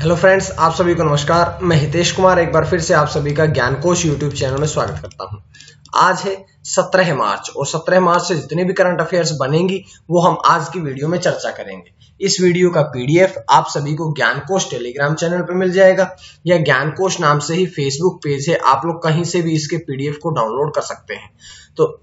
Hello friends, आप सभी को नमस्कार। मैं हितेश कुमार एक बार फिर से आप सभी का ज्ञान कोश यूट्यूब चैनल में स्वागत करता हूं। आज है 17 मार्च और 17 मार्च से जितने भी करंट अफेयर्स बनेंगी वो हम आज की वीडियो में चर्चा करेंगे। इस वीडियो का पीडीएफ आप सभी को ज्ञान कोश टेलीग्राम चैनल पर मिल जाएगा या ज्ञान कोश नाम से ही फेसबुक पेज है, आप लोग कहीं से भी इसके पीडीएफ को डाउनलोड कर सकते हैं। तो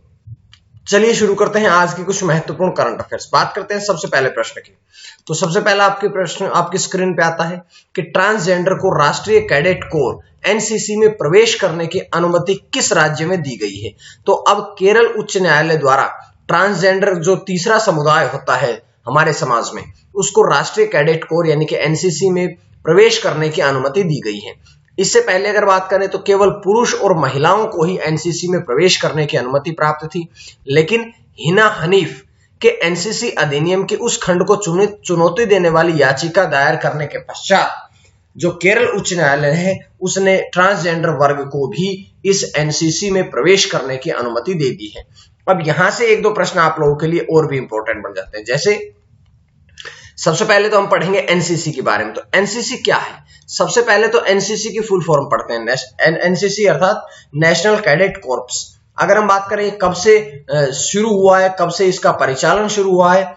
चलिए शुरू करते हैं आज की कुछ महत्वपूर्ण करंट अफेयर्स। बात करते हैं सबसे पहले प्रश्न की। तो सबसे पहला आपके प्रश्न आपकी स्क्रीन पे आता है कि ट्रांसजेंडर को राष्ट्रीय कैडेट कोर एनसीसी में प्रवेश करने की अनुमति किस राज्य में दी गई है। तो अब केरल उच्च न्यायालय द्वारा ट्रांसजेंडर जो तीसरा समुदाय होता है हमारे समाज में, उसको राष्ट्रीय कैडेट कोर यानी कि एनसीसी में प्रवेश करने की अनुमति दी गई है। इससे पहले अगर बात करें तो केवल पुरुष और महिलाओं को ही एनसीसी में प्रवेश करने की अनुमति प्राप्त थी, लेकिन हिना हनीफ के एनसीसी अधिनियम के उस खंड को चुनौती देने वाली याचिका दायर करने के पश्चात जो केरल उच्च न्यायालय है उसने ट्रांसजेंडर वर्ग को भी इस एनसीसी में प्रवेश करने की अनुमति दे दी है। अब यहां से एक दो प्रश्न आप लोगों के लिए और भी इंपॉर्टेंट बन जाते हैं। जैसे सबसे पहले तो हम पढ़ेंगे एनसीसी के बारे में। तो एनसीसी क्या है? सबसे पहले तो एनसीसी की फुल फॉर्म पढ़ते हैं। एनसीसी अर्थात नेशनल कैडेट कॉर्प्स। अगर हम बात करें कब से शुरू हुआ है, कब से इसका परिचालन शुरू हुआ है,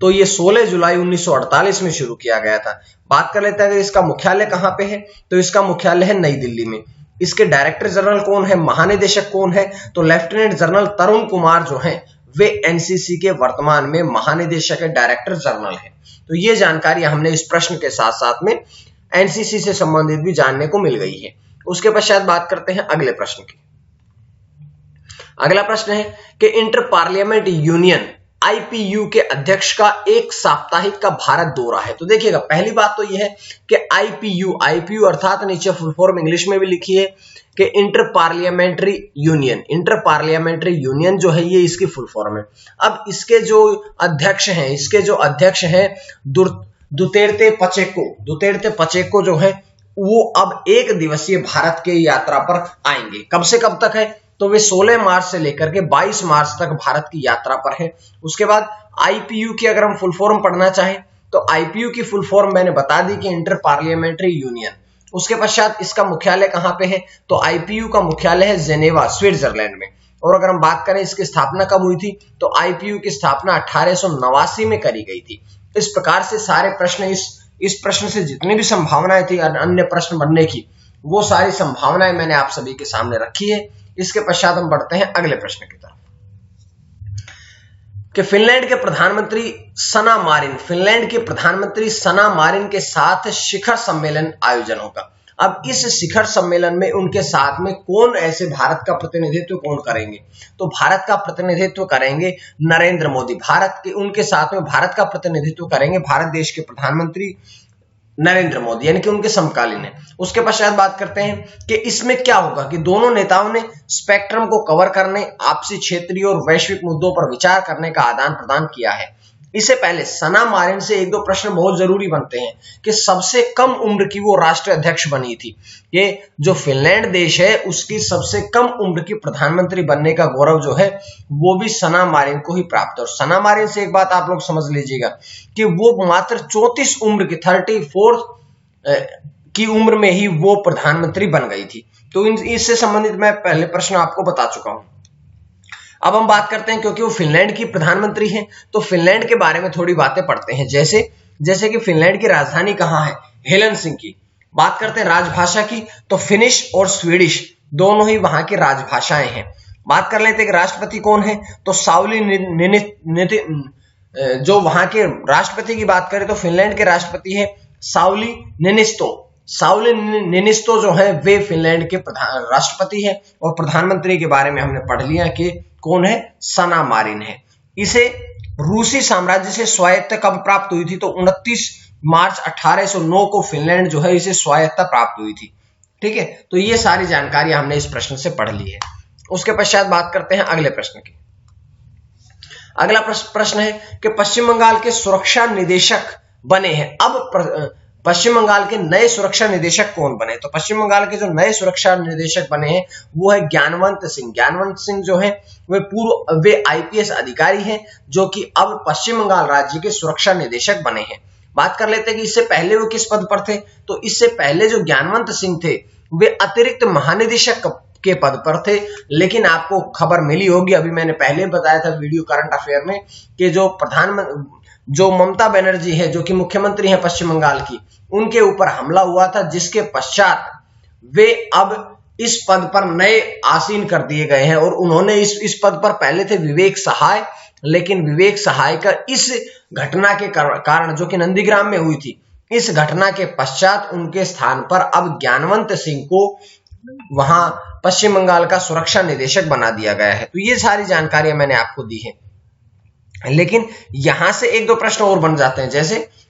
तो ये 16 जुलाई 1948 में शुरू किया गया था। बात कर लेते हैं इसका मुख्यालय कहां पे है, तो इसका मुख्यालय है नई दिल्ली में। इसके डायरेक्टर जनरल कौन है, महानिदेशक कौन है, तो लेफ्टिनेंट जनरल तरुण कुमार जो है वे एनसीसी के वर्तमान में महानिदेशक है, डायरेक्टर जनरल है। तो ये जानकारी हमने इस प्रश्न के साथ साथ में एनसीसी से संबंधित भी जानने को मिल गई है। उसके पश्चात बात करते हैं अगले प्रश्न की। अगला प्रश्न है कि इंटर पार्लियामेंट यूनियन आईपीयू के अध्यक्ष का एक साप्ताहिक का भारत दौरा है। तो देखिएगा, पहली बात तो यह है कि आईपीयू अर्थात नीचे फुल फॉर्म इंग्लिश में भी लिखी है कि इंटर पार्लियामेंट्री यूनियन जो है ये इसकी फुल फॉर्म है। अब इसके जो अध्यक्ष हैं दुतेर्ते पचेको जो है वो अब एक दिवसीय भारत के यात्रा पर आएंगे। कब से कब तक है, तो वे 16 मार्च से लेकर के 22 मार्च तक भारत की यात्रा पर है। उसके बाद आईपीयू की अगर हम फुल फॉर्म पढ़ना चाहें तो आईपीयू की फुल फॉर्म मैंने बता दी कि इंटर पार्लियामेंट्री यूनियन। उसके पश्चात इसका मुख्यालय कहां पे है, तो आईपीयू का मुख्यालय है जेनेवा, स्विट्जरलैंड में। और अगर हम बात करें इसकी स्थापना कब हुई थी, तो आईपीयू की स्थापना 1889 में करी गई थी। इस प्रकार से सारे प्रश्न इस प्रश्न से जितनी भी संभावनाएं थी अन्य प्रश्न बनने की, वो सारी संभावनाएं मैंने आप सभी के सामने रखी है। इसके पश्चात हम बढ़ते हैं अगले प्रश्न की तरफ कि फिनलैंड के प्रधानमंत्री सना मारिन के साथ शिखर सम्मेलन आयोजन होगा। अब इस शिखर सम्मेलन में उनके साथ में कौन ऐसे भारत का प्रतिनिधित्व कौन करेंगे, तो भारत का प्रतिनिधित्व करेंगे नरेंद्र मोदी। उनके साथ में भारत का प्रतिनिधित्व करेंगे भारत देश के प्रधानमंत्री नरेंद्र मोदी, यानी कि उनके समकालीन है। उसके पश्चात बात करते हैं कि इसमें क्या होगा कि दोनों नेताओं ने स्पेक्ट्रम को कवर करने, आपसी क्षेत्रीय और वैश्विक मुद्दों पर विचार करने का आदान प्रदान किया है। इससे पहले सना मारिन से एक दो प्रश्न बहुत जरूरी बनते हैं कि सबसे कम उम्र की वो राष्ट्रीय अध्यक्ष बनी थी। ये जो फिनलैंड देश है उसकी सबसे कम उम्र की प्रधानमंत्री बनने का गौरव जो है वो भी सना मारिन को ही प्राप्त है। और सना मारिन से एक बात आप लोग समझ लीजिएगा कि वो मात्र 34 उम्र की 34 की उम्र में ही वो प्रधानमंत्री बन गई थी। तो इससे संबंधित मैं पहले प्रश्न आपको बता चुका हूं। अब हम बात करते हैं, क्योंकि वो फिनलैंड की प्रधानमंत्री हैं तो फिनलैंड के बारे में थोड़ी बातें पढ़ते हैं। जैसे कि फिनलैंड की राजधानी कहां है, हेलसिंकी। बात करते हैं राजभाषा की, तो फिनिश और स्वीडिश दोनों ही वहां की राजभाषाएं हैं। बात कर लेते हैं कि राष्ट्रपति कौन है, तो साउली जो वहां के राष्ट्रपति की बात करें तो फिनलैंड के राष्ट्रपति है साउली निनिस्तो जो है वे फिनलैंड के राष्ट्रपति है। और प्रधानमंत्री के बारे में हमने पढ़ लिया कि कौन है, सना मारिन है। इसे रूसी साम्राज्य से स्वायत्तता कब प्राप्त हुई थी, तो 29 मार्च 1809 को फिनलैंड जो है इसे स्वायत्तता प्राप्त हुई थी। ठीक है, तो ये सारी जानकारी हमने इस प्रश्न से पढ़ ली है। उसके पश्चात बात करते हैं अगले प्रश्न की। अगला प्रश्न है कि पश्चिम बंगाल के सुरक्षा निदेशक बने हैं। अब पश्चिम बंगाल के नए सुरक्षा निदेशक कौन बने, तो पश्चिम बंगाल के जो नए सुरक्षा निदेशक बने हैं वो है ज्ञानवंत सिंह जो है वे आईपीएस अधिकारी हैं जो कि अब पश्चिम बंगाल राज्य के सुरक्षा निदेशक बने हैं। बात कर लेते हैं कि इससे पहले वो किस पद पर थे। तो इससे पहले जो ज्ञानवंत सिंह थे वे अतिरिक्त महानिदेशक के पद पर थे। लेकिन आपको खबर मिली होगी, अभी मैंने पहले बताया था वीडियो करंट अफेयर में, कि जो ममता बनर्जी है, जो कि मुख्यमंत्री है पश्चिम बंगाल की, उनके ऊपर हमला हुआ था, जिसके पश्चात वे अब इस पद पर नए आसीन कर दिए गए हैं। और उन्होंने इस पद पर पहले थे विवेक सहाय, लेकिन विवेक सहाय का इस घटना के कारण जो कि नंदीग्राम में हुई थी, इस घटना के पश्चात उनके स्थान पर अब ज्ञानवंत सिंह को वहां पश्चिम बंगाल का सुरक्षा निदेशक बना दिया गया है। तो ये सारी जानकारियां मैंने आपको दी है। लेकिन यहां से एक दो प्रश्न और बन जाते हैं,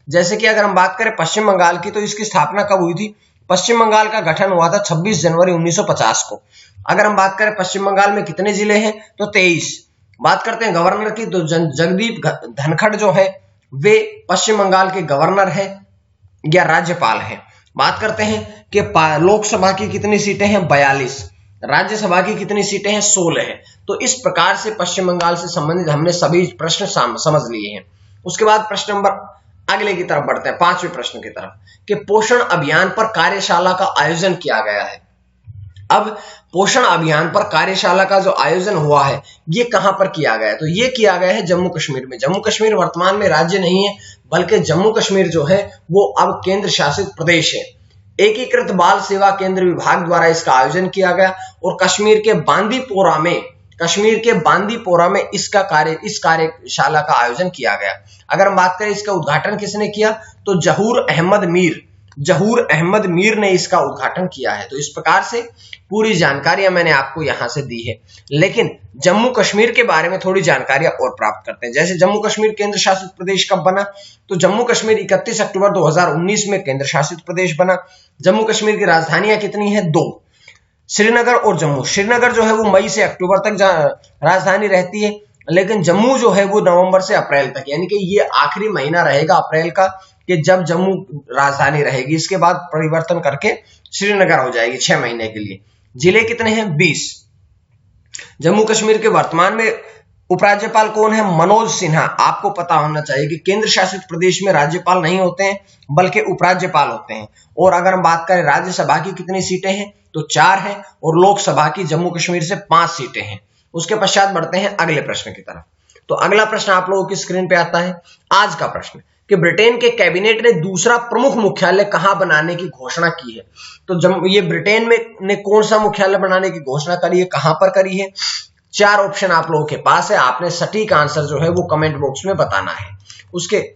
जैसे कि अगर हम बात करें पश्चिम बंगाल की, तो इसकी स्थापना कब हुई थी? पश्चिम बंगाल का गठन हुआ था 26 जनवरी 1950 को। अगर हम बात करें पश्चिम बंगाल में कितने जिले हैं, तो 23। बात करते हैं गवर्नर की, तो जगदीप धनखड़ जो है वे पश्चिम बंगाल के गवर्नर है या राज्यपाल है। बात करते हैं कि लोकसभा की कितनी सीटें हैं, 42। राज्यसभा की कितनी सीटें हैं, 16 है। तो इस प्रकार से पश्चिम बंगाल से संबंधित हमने सभी प्रश्न समझ लिए हैं। उसके बाद प्रश्न नंबर अगले की तरफ बढ़ते हैं, 5वें प्रश्न की तरफ, कि पोषण अभियान पर कार्यशाला का आयोजन किया गया है। अब पोषण अभियान पर कार्यशाला का जो आयोजन हुआ है, ये कहां पर किया गया है? तो ये किया गया है जम्मू कश्मीर में। जम्मू कश्मीर वर्तमान में राज्य नहीं है, बल्कि जम्मू कश्मीर जो है वो अब केंद्र शासित प्रदेश है। एकीकृत बाल सेवा केंद्र विभाग द्वारा इसका आयोजन किया गया और कश्मीर के बांदीपोरा में इस कार्यशाला का आयोजन किया गया। अगर हम बात करें इसका उद्घाटन किसने किया, तो जहूर अहमद मीर ने इसका उद्घाटन किया है। तो इस प्रकार से पूरी जानकारियां मैंने आपको यहां से दी है। लेकिन जम्मू कश्मीर के बारे में थोड़ी जानकारियां और प्राप्त करते हैं। जैसे जम्मू कश्मीर केंद्र शासित प्रदेश कब बना, तो जम्मू कश्मीर 31 अक्टूबर 2019 में केंद्र शासित प्रदेश बना। जम्मू कश्मीर की राजधानियां कितनी है, 2, श्रीनगर और जम्मू। श्रीनगर जो है वो मई से अक्टूबर तक राजधानी रहती है, लेकिन जम्मू जो है वो नवंबर से अप्रैल तक, यानी कि ये आखिरी महीना रहेगा अप्रैल का, कि जब जम्मू राजधानी रहेगी। इसके बाद परिवर्तन करके श्रीनगर हो जाएगी 6 महीने के लिए। जिले कितने हैं, 20। जम्मू कश्मीर के वर्तमान में उपराज्यपाल कौन है, मनोज सिन्हा। आपको पता होना चाहिए कि केंद्र शासित प्रदेश में राज्यपाल नहीं होते हैं, बल्कि उपराज्यपाल होते हैं। और अगर हम बात करें राज्यसभा की कितनी सीटें हैं, तो 4 हैं, और लोकसभा की जम्मू कश्मीर से 5 सीटें हैं। उसके पश्चात बढ़ते हैं अगले प्रश्न की तरफ। तो अगला प्रश्न आप लोगों की स्क्रीन पे आता है, आज का प्रश्न, कि ब्रिटेन के कैबिनेट ने दूसरा प्रमुख मुख्यालय कहां बनाने की घोषणा की है। तो ये ब्रिटेन में ने कौन सा मुख्यालय बनाने की घोषणा करी है, कहां पर करी है? 4 ऑप्शन आप लोगों के पास है, आपने सटीक आंसर जो है वो कमेंट बॉक्स में बताना है। उसके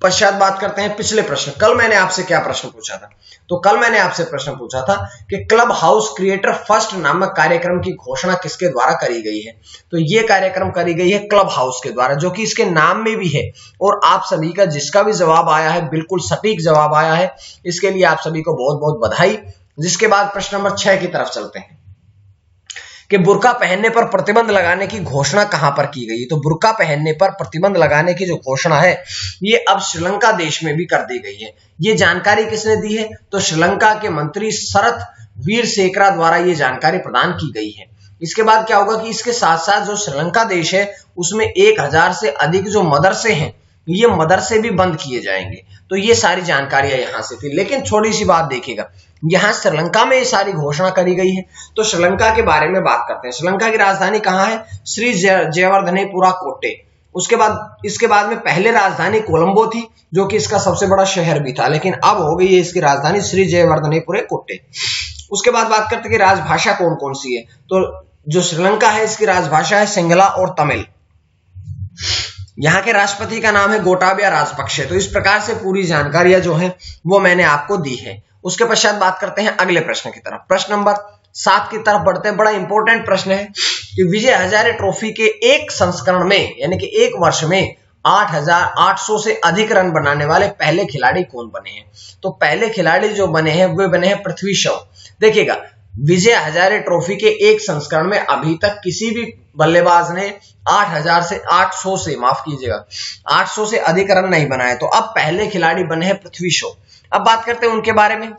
पश्चात बात करते हैं पिछले प्रश्न। कल मैंने आपसे क्या प्रश्न पूछा था, तो कल मैंने आपसे प्रश्न पूछा था कि क्लब हाउस क्रिएटर फर्स्ट नामक कार्यक्रम की घोषणा किसके द्वारा करी गई है। तो ये कार्यक्रम करी गई है क्लब हाउस के द्वारा, जो कि इसके नाम में भी है। और आप सभी का जिसका भी जवाब आया है, बिल्कुल सटीक जवाब आया है, इसके लिए आप सभी को बहुत बहुत बधाई। जिसके बाद प्रश्न नंबर 6 की तरफ चलते हैं, कि बुर्का पहनने पर प्रतिबंध लगाने की घोषणा कहां पर की गई। तो बुर्का पहनने पर प्रतिबंध लगाने की जो घोषणा है, ये अब श्रीलंका देश में भी कर दी गई है। ये जानकारी किसने दी है, तो श्रीलंका के मंत्री शरत वीरसेकरा द्वारा ये जानकारी प्रदान की गई है। इसके बाद क्या होगा कि इसके साथ साथ जो श्रीलंका देश है, उसमें 1000 से अधिक जो मदरसे हैं, ये मदरसे भी बंद किए जाएंगे। तो ये सारी जानकारियां यहां से थी। लेकिन छोटी सी बात देखिएगा, यहां श्रीलंका में ये सारी घोषणा करी गई है। तो श्रीलंका के बारे में बात करते हैं। श्रीलंका की राजधानी कहां है, श्री जयवर्धनेपुरा कोट्टे। इसके बाद में पहले राजधानी कोलंबो थी, जो कि इसका सबसे बड़ा शहर भी था, लेकिन अब हो गई है इसकी राजधानी श्री जयवर्धनेपुरा कोट्टे। उसके बाद बात करते हैं कि राजभाषा कौन कौन सी है। तो जो श्रीलंका है, इसकी राजभाषा है सिंगला और तमिल। यहाँ के राष्ट्रपति का नाम है गोटाबया राजपक्षे। तो इस प्रकार से पूरी जानकारियां जो है वो मैंने आपको दी है। उसके पश्चात बात करते हैं अगले प्रश्न की तरफ। प्रश्न नंबर 7 की तरफ बढ़ते हैं। बड़ा इंपॉर्टेंट प्रश्न है कि विजय हजारे ट्रॉफी के एक संस्करण में, यानी कि एक वर्ष में 8800 से अधिक रन बनाने वाले पहले खिलाड़ी कौन बने हैं। तो पहले खिलाड़ी जो बने हैं वे बने हैं पृथ्वी शॉ। देखिएगा, विजय हजारे ट्रॉफी के एक संस्करण में अभी तक किसी भी बल्लेबाज ने 800 से माफ कीजिएगा 800 से अधिक रन नहीं बनाए। तो अब पहले खिलाड़ी बने हैं पृथ्वी शॉ। अब बात करते हैं उनके बारे में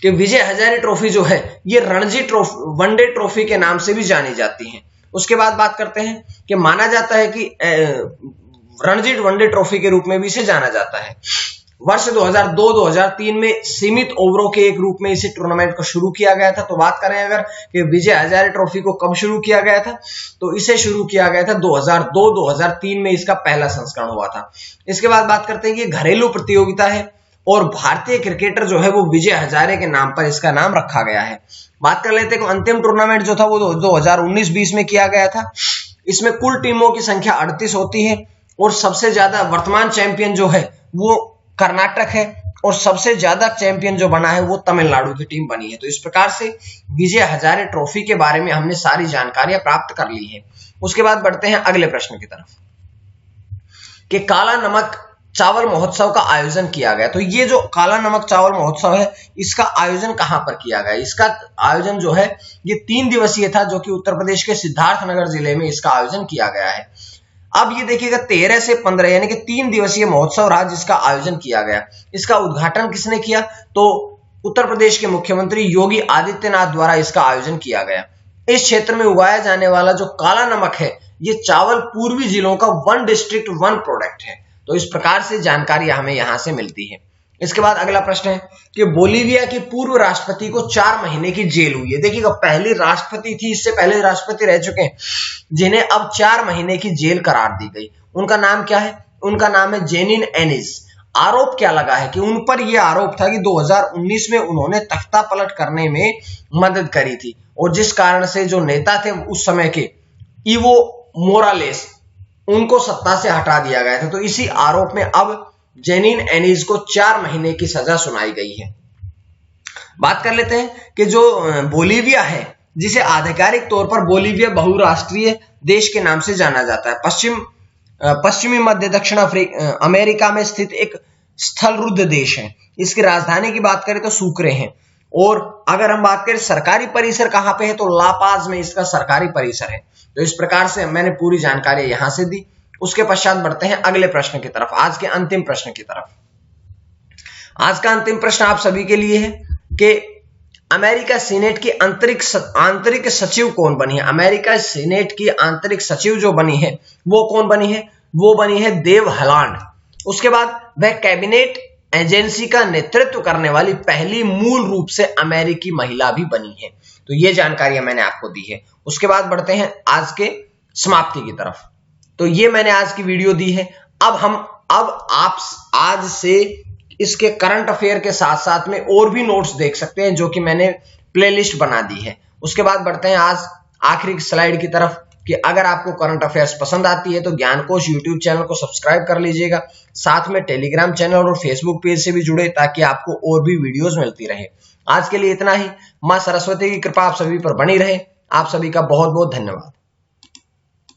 कि विजय हजारे ट्रॉफी जो है ये रणजी ट्रॉफी, वनडे ट्रॉफी के नाम से भी जानी जाती है। उसके बाद बात करते हैं कि माना जाता है कि रणजी वनडे ट्रॉफी के रूप में भी इसे जाना जाता है। वर्ष 2002-2003 में सीमित ओवरों के एक रूप में इसे टूर्नामेंट को शुरू किया गया था। तो बात करें अगर कि विजय हजारे ट्रॉफी को कब शुरू किया गया था, तो इसे शुरू किया गया था 2002-2003 में इसका पहला संस्करण हुआ था। इसके बाद बात करते हैं कि घरेलू प्रतियोगिता है और भारतीय क्रिकेटर जो है वो विजय हजारे के नाम पर इसका नाम रखा गया है। बात कर लेते हैं कि अंतिम टूर्नामेंट जो था वो 2019-20 में किया गया था। इसमें कुल टीमों की संख्या 38 होती है और सबसे ज्यादा वर्तमान चैंपियन जो है वो कर्नाटक है और सबसे ज्यादा चैंपियन जो बना है वो तमिलनाडु की टीम बनी है। तो इस प्रकार से विजय हजारे ट्रॉफी के बारे में हमने सारी जानकारियां प्राप्त कर ली है। उसके बाद बढ़ते हैं अगले प्रश्न की तरफ कि काला नमक चावल महोत्सव का आयोजन किया गया। तो ये जो काला नमक चावल महोत्सव है इसका आयोजन कहां पर किया गया? इसका आयोजन जो है ये 3 दिवसीय था, जो कि उत्तर प्रदेश के सिद्धार्थनगर जिले में इसका आयोजन किया गया है। अब ये देखिएगा 13 से 15 यानी कि 3 दिवसीय महोत्सव रहा जिसका आयोजन किया गया। इसका उद्घाटन किसने किया? तो उत्तर प्रदेश के मुख्यमंत्री योगी आदित्यनाथ द्वारा इसका आयोजन किया गया। इस क्षेत्र में उगाया जाने वाला जो काला नमक है ये चावल पूर्वी जिलों का 1 डिस्ट्रिक्ट 1 प्रोडक्ट है। तो इस प्रकार से जानकारी हमें यहां से मिलती है। इसके बाद अगला प्रश्न है कि बोलीविया के पूर्व राष्ट्रपति को 4 महीने की जेल हुई है। देखिएगा पहली राष्ट्रपति थी, इससे पहले राष्ट्रपति रह चुके हैं जिन्हें अब 4 महीने की जेल करार दी गई। उनका नाम क्या है? उनका नाम है जेनिन एनिस। आरोप क्या लगा है कि उन पर यह आरोप था कि 2019 में उन्होंने तख्ता पलट करने में मदद करी थी और जिस कारण से जो नेता थे उस समय के इवो मोरालेस उनको सत्ता से हटा दिया गया था। तो इसी आरोप में अब जेनिन एनिस को 4 महीने की सजा सुनाई गई है। बात कर लेते हैं कि जो बोलीविया है जिसे आधिकारिक तौर पर बोलीविया बहुराष्ट्रीय देश के नाम से जाना जाता है, पश्चिमी मध्य दक्षिण अमेरिका में स्थित एक स्थलरुद्ध देश है। इसकी राजधानी की बात करें तो सुक्रे है और अगर हम बात करें सरकारी परिसर कहां पे है तो लापाज में इसका सरकारी परिसर है। तो इस प्रकार से मैंने पूरी जानकारी यहां से दी। उसके पश्चात बढ़ते हैं अगले प्रश्न की तरफ, आज के अंतिम प्रश्न की तरफ। आज का अंतिम प्रश्न आप सभी के लिए है कि अमेरिका सीनेट की आंतरिक सचिव कौन बनी है? अमेरिका सीनेट की आंतरिक सचिव जो बनी है वो कौन बनी है? वो बनी है देव हलांड। उसके बाद वह कैबिनेट एजेंसी का नेतृत्व करने वाली पहली मूल रूप से अमेरिकी महिला भी बनी है। तो ये जानकारी मैंने आपको दी है। उसके बाद बढ़ते हैं आज के समाप्ति की तरफ। तो ये मैंने आज की वीडियो दी है। अब आप आज से इसके करंट अफेयर के साथ साथ में और भी नोट्स देख सकते हैं जो कि मैंने प्लेलिस्ट बना दी है। उसके बाद बढ़ते हैं आज आखिरी स्लाइड की तरफ कि अगर आपको करंट अफेयर्स पसंद आती है तो ज्ञानकोश यूट्यूब चैनल को सब्सक्राइब कर लीजिएगा, साथ में टेलीग्राम चैनल और फेसबुक पेज से भी जुड़े ताकि आपको और भी वीडियोस मिलती रहे। आज के लिए इतना ही। मां सरस्वती की कृपा आप सभी पर बनी रहे। आप सभी का बहुत बहुत धन्यवाद।